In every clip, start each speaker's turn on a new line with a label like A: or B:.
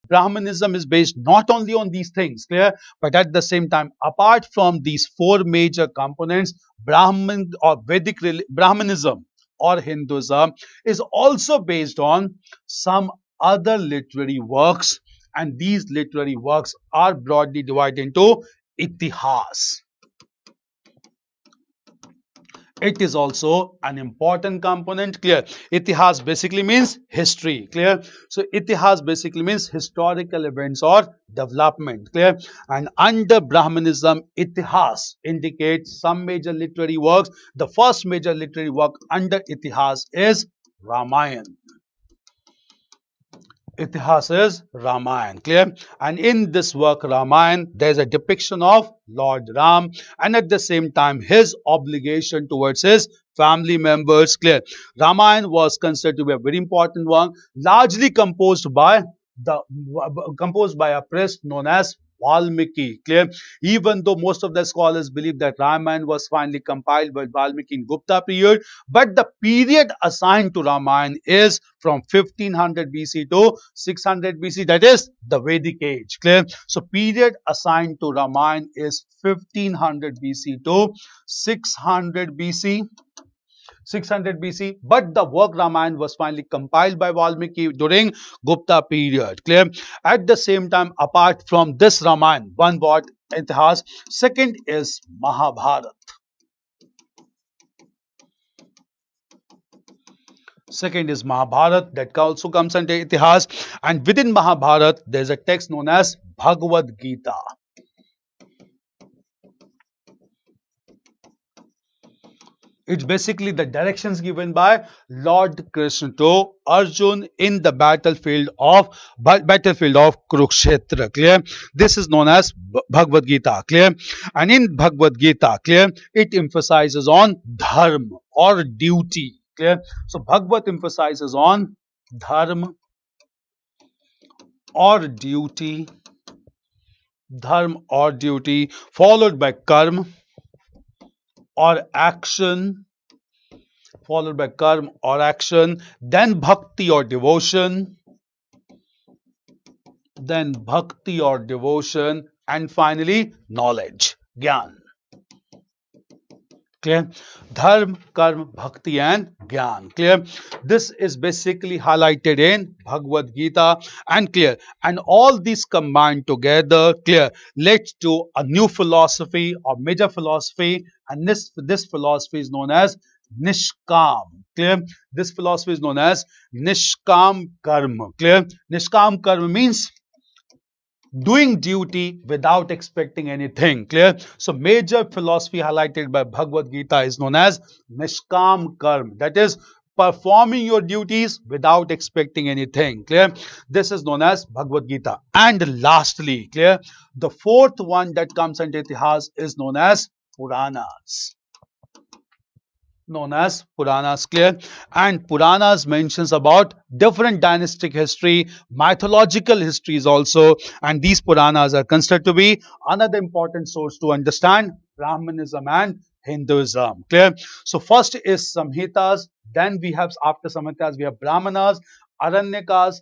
A: Brahmanism is based not only on these things, clear, but at the same time, apart from these four major components, Brahmanism or Hinduism is also based on some other literary works, and these literary works are broadly divided into itihas. It is also an important component, clear. Itihas basically means history, clear. So itihas basically means historical events or development, clear. And under Brahmanism, itihas indicates some major literary works. The first major literary work under itihas is Ramayana. Itihas is Ramayana, clear. And in this work Ramayana, there is a depiction of Lord Ram and at the same time his obligation towards his family members, clear. Ramayana was considered to be a very important one, largely composed by a priest known as Valmiki, clear. Even though most of the scholars believe that Ramayana was finally compiled by Valmiki in Gupta period, but the period assigned to Ramayana is from 1500 BC to 600 BC, that is the Vedic age, clear. So period assigned to Ramayana is 1500 BC to 600 BC. 600 BC, but the work Ramayana was finally compiled by Valmiki during Gupta period, clear. At the same time, apart from this Ramayana, one word itihas, second is Mahabharata. Second is Mahabharata, that also comes under itihas, and within Mahabharata there is a text known as Bhagavad Gita. It's basically the directions given by Lord Krishna to Arjun in the battlefield of Kurukshetra, clear. This is known as Bhagavad Gita, clear. And in Bhagavad Gita, clear, it emphasizes on dharma or duty, clear. So Bhagavad emphasizes on dharma or duty, followed by karma or action, then bhakti or devotion, and finally knowledge, gyan. Clear? Dharma, karma, bhakti and gyan. Clear? This is basically highlighted in Bhagavad Gita, and clear. And all these combined together, clear, led to a new philosophy or major philosophy, and this philosophy is known as Nishkam. Clear? This philosophy is known as Nishkam Karma. Clear? Nishkam Karma means doing duty without expecting anything, clear. So major philosophy highlighted by Bhagavad Gita is known as Nishkam Karma, that is performing your duties without expecting anything, clear. This is known as Bhagavad Gita. And lastly, clear, the fourth one that comes under itihas is known as Puranas. Clear. And Puranas mentions about different dynastic history, mythological histories also, and these Puranas are considered to be another important source to understand Brahmanism and Hinduism, clear. So first is Samhitas, then we have, after Samhitas we have Brahmanas, Aranyakas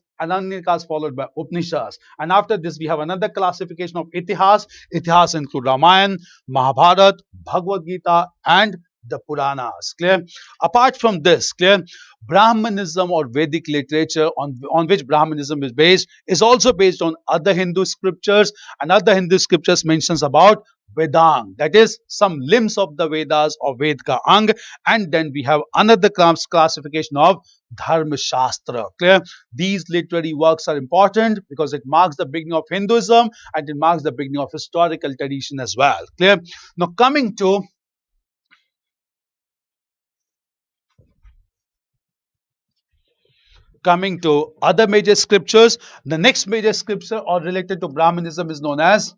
A: followed by Upanishads, and after this we have another classification of itihas. Itihas include Ramayana, Mahabharata, Bhagavad Gita and the Puranas, clear. Apart from this, clear, Brahmanism or Vedic literature on which Brahmanism is based is also based on other Hindu scriptures, and other Hindu scriptures mentions about Vedang, that is some limbs of the Vedas or Ved ka Ang, and then we have another classification of Dharma Shastra, clear. These literary works are important because it marks the beginning of Hinduism and it marks the beginning of historical tradition as well, clear. Now coming to other major scriptures, the next major scripture or related to Brahmanism is known as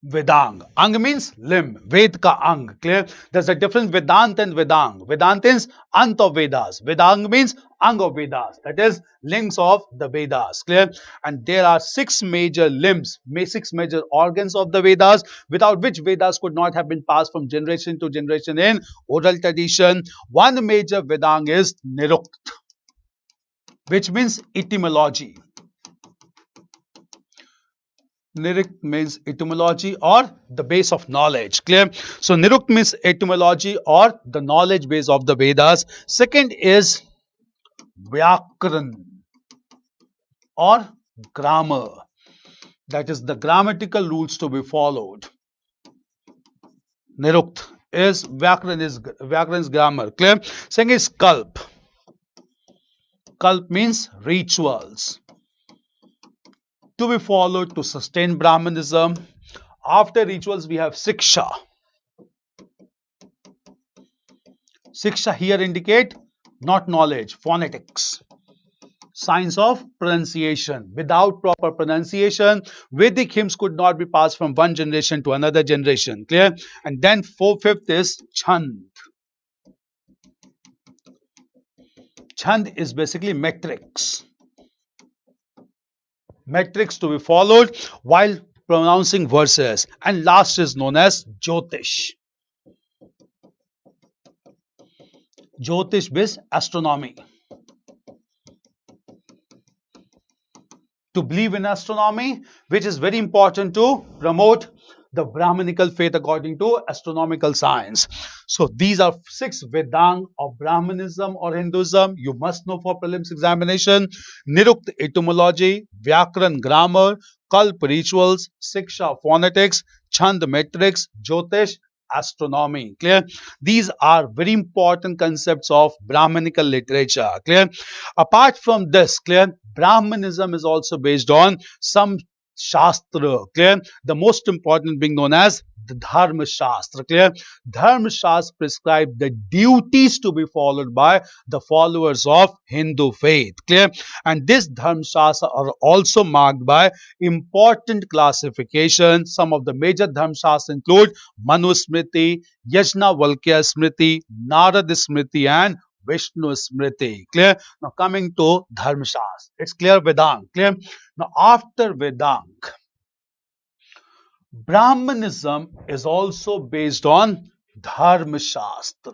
A: Vedang. Ang means limb, Ved ka Ang, clear. There's a difference Vedant and Vedang. Vedant is Ant of Vedas. Vedang means Ang of Vedas, that is limbs of the Vedas, clear. And there are 6 major limbs, 6 major organs of the Vedas, without which Vedas could not have been passed from generation to generation in oral tradition. One major Vedang is Nirukt, which means etymology. Nirukt means etymology or the base of knowledge. Clear? So Nirukt means etymology or the knowledge base of the Vedas. Second is Vyakran or grammar. That is the grammatical rules to be followed. Nirukt is Vyakran's grammar. Clear? Second is Kalp. Kalp means rituals to be followed to sustain Brahmanism. After rituals, we have Siksha. Siksha here indicate not knowledge, phonetics, science of pronunciation. Without proper pronunciation, Vedic hymns could not be passed from one generation to another generation. Clear? And then fifth is Chand. Chand is basically metrics. Metrics to be followed while pronouncing verses. And last is known as Jyotish. Jyotish means astronomy. To believe in astronomy, which is very important to promote the Brahminical faith according to astronomical science. So these are 6 Vedang of Brahmanism or Hinduism you must know for prelims examination. Nirukt etymology, Vyakran grammar, Kalp rituals, Siksha phonetics, Chand metrics, Jyotish astronomy. Clear? These are very important concepts of Brahminical literature. Clear? Apart from this, clear, Brahmanism is also based on some Shastra. Clear? The most important being known as the Dharma Shastra. Clear? Dharma Shastra prescribe the duties to be followed by the followers of Hindu faith. Clear? And this Dharma Shastra are also marked by important classifications. Some of the major Dharma Shastra include Manu Smriti, Yajnavalkya Smriti, Narada Smriti, and Vishnu Smriti. Clear? Now coming to Dharma Shastra. It's clear Vedang. Clear? Now after Vedang, Brahmanism is also based on Dharma Shastra.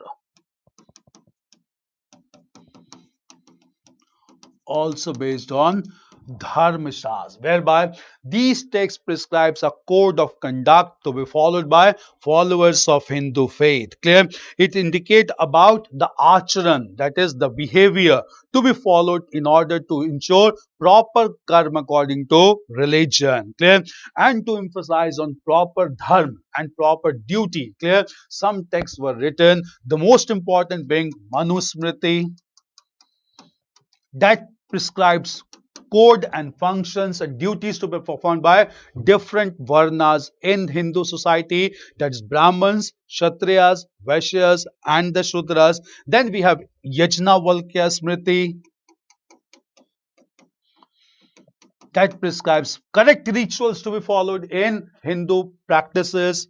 A: Also based on Dharma Shastra, whereby these texts prescribes a code of conduct to be followed by followers of Hindu faith. Clear? It indicates about the acharan, that is the behavior to be followed in order to ensure proper karma according to religion. Clear? And to emphasize on proper dharma and proper duty. Clear? Some texts were written, the most important being Manusmriti, that prescribes code and functions and duties to be performed by different varnas in Hindu society, that is Brahmins, Kshatriyas, Vaishyas, and the Shudras. Then we have Yajnavalkya Smriti, that prescribes correct rituals to be followed in Hindu practices.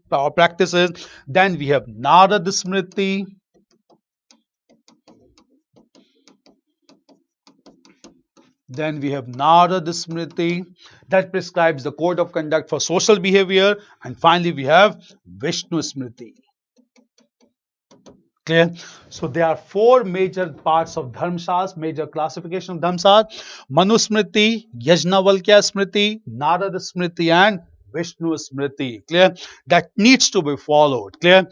A: Then we have Narada Smriti, that prescribes the code of conduct for social behavior. And finally, we have Vishnu Smriti. Clear? So there are 4 major parts of Dharmashastra, major classification of Dharmashastra: Manusmriti, Yajnavalkya Smriti, Narada Smriti, and Vishnu Smriti. Clear? That needs to be followed. Clear?